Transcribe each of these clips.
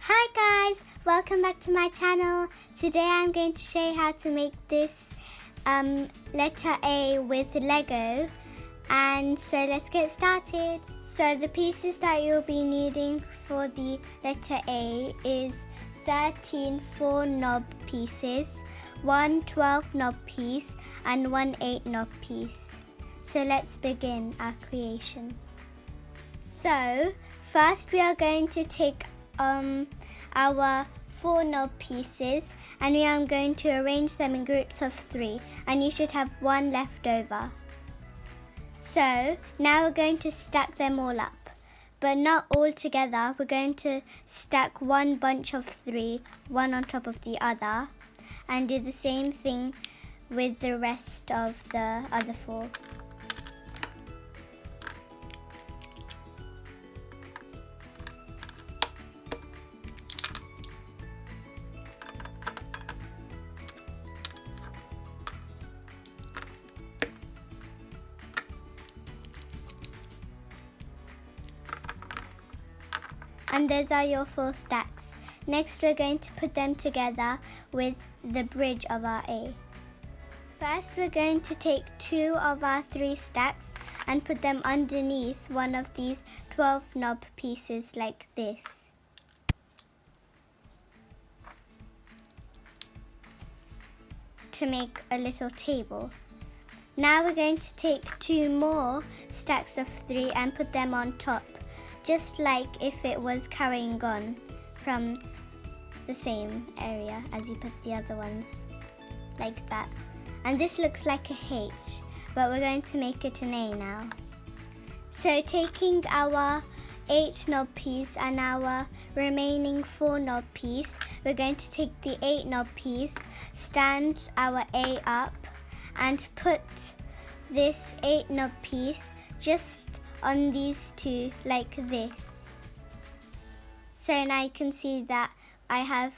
Hi guys, welcome back to my channel. Today I'm going to show you how to make this letter A with Lego. And so let's get started. So the pieces that you'll be needing for the letter A is 13 4-knob pieces, one 12-knob piece and one 8-knob piece. So let's begin our creation. So first we are going to take our 4-knob pieces and we are going to arrange them in groups of 3, and you should have one left over. So now we're going to stack them all up, but not all together. We're going to stack one bunch of 3, one on top of the other, and do the same thing with the rest of the other 4. And those are your 4 stacks. Next we're going to put them together with the bridge of our A. First we're going to take 2 of our 3 stacks and put them underneath one of these 12-knob pieces like this. To make a little table. Now we're going to take 2 more stacks of 3 and put them on top, just like if it was carrying on from the same area as you put the other ones, like that. And this looks like a H, but we're going to make it an A now. So taking our 8-knob piece and our remaining 4-knob piece, we're going to take the 8-knob piece, stand our A up, and put this 8-knob piece just on these 2 like this. So now you can see that I have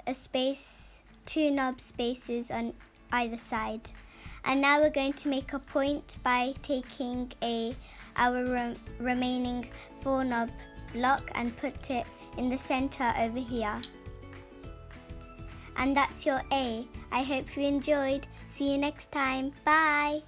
a space, 2 knob spaces on either side. And now we're going to make a point by taking our remaining 4-knob block and put it in the center over here. And that's your A. I hope you enjoyed. See you next time. Bye.